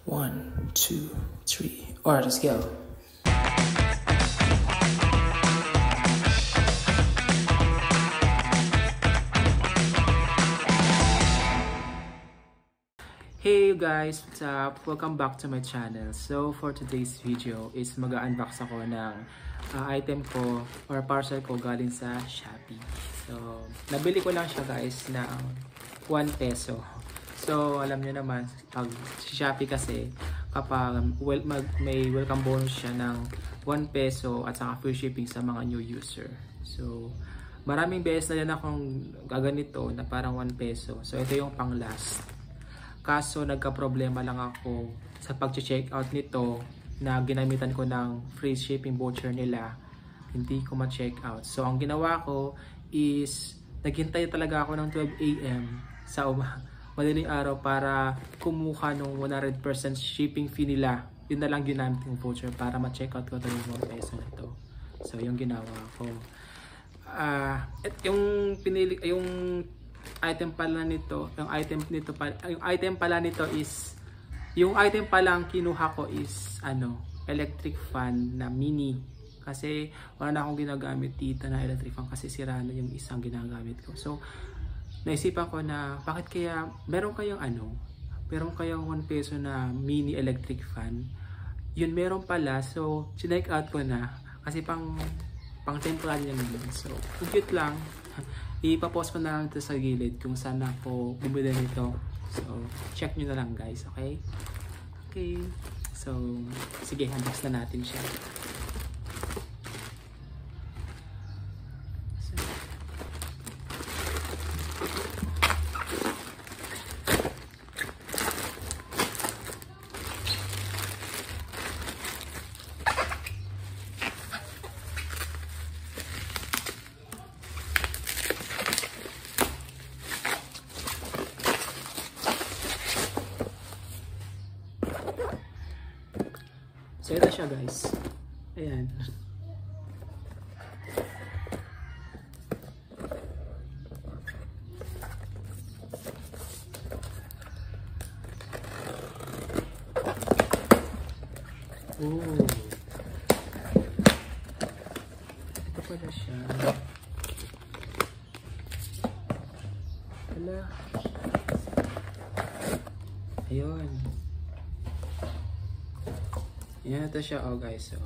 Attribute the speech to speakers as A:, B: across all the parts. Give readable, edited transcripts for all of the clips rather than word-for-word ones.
A: 1, 2, 3. Alright, let's go. Hey guys, what's up? Welcome back to my channel. So for today's video is mag-unbox ako ng item ko or parcel ko galing sa Shopee. So nabili ko lang siya guys ng 1 peso. So alam niyo naman pag sa Shopee kasi kapag may welcome bonus siya ng 1 peso at saka free shipping sa mga new user. So maraming beses na yan akong gaganito na parang 1 peso. So ito yung pang last. Kaso nagka-problema lang ako sa pag-check out nito na ginamitan ko ng free shipping voucher nila. Hindi ko ma-check out. So ang ginawa ko is naghintay talaga ako ng 12 AM sa madaling araw para kumuha ng 100% shipping fee nila. Yun na lang ginamit yung voucher para ma-check out ko yung 1 peso na to. So yung ginawa ko. Yung item pala nito is yung item palang kinuha ko is electric fan na mini kasi wala na akong ginagamit dito na electric fan kasi sira na yung isang ginagamit ko. So naisipan ko na bakit kaya meron kayong 1 peso na mini electric fan. Yun meron pala, so chinek out ko na kasi pang temporary lang yun. So cute lang. Ipapost ko na lang ito sa gilid kung saan ako bumili nito. So, check nyo na lang guys, okay? Okay. So, sige, unbox na natin siya. So ito siya guys. Ayan. Oh. Ito pala siya. Hala. Ayun. Yan, ito siya guys.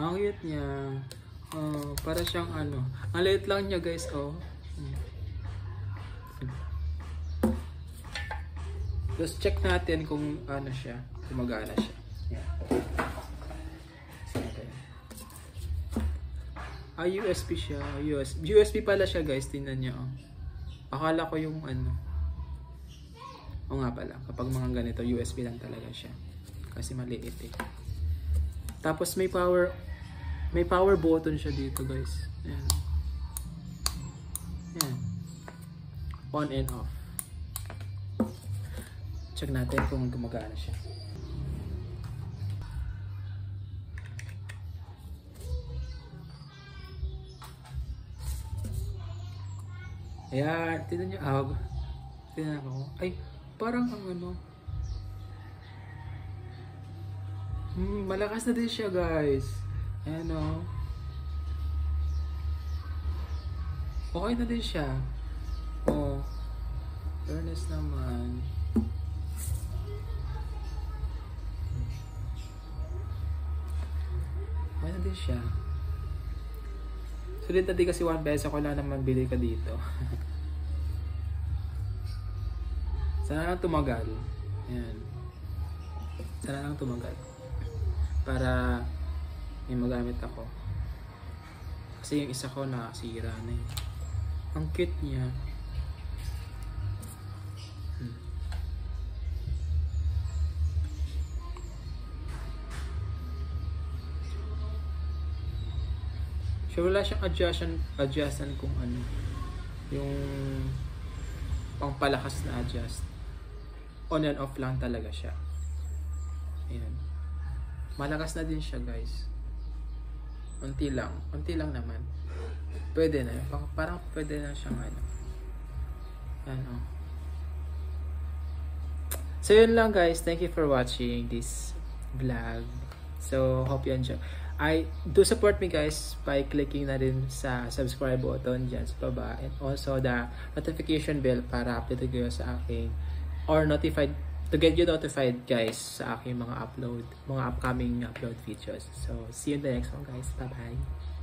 A: Ang cute niya. Para siyang ang liit lang niya guys. Just check natin kung siya, gumagana siya. Yan. USB siya. USB pala siya guys, tingnan niyo. Akala ko yung nga pala, kapag mga ganito USB lang talaga siya. Kasi maliit eh. Tapos may power button siya dito guys. Ayan. Ayan. On and off. Check natin kung gumagana siya. Ayan. Tignan nyo. Tignan ako. Ay, parang malakas na din siya guys. Ayan okay na din siya. Fairness naman. Okay na din siya. Sulit na din kasi 1 peso ko lang naman bili ka dito. Sana lang tumagal. Ayan. Sana lang tumagal. Para may magamit ako. Kasi yung isa ko nakasira na eh. Ang cute niya. So wala siyang adjustan kung yung pangpalakas na adjust. On and off lang talaga siya. Ayan. Malakas na din siya guys. Unti lang naman. Pwede na. Parang pwede na siyang So yun lang guys, thank you for watching this vlog. So hope you enjoy. Do support me guys by clicking na rin sa subscribe button dyan sa baba, and also the notification bell para updated kayo sa aking, or notified, to get you notified guys sa aking mga upcoming upload videos. So see you in the next one guys. Bye bye.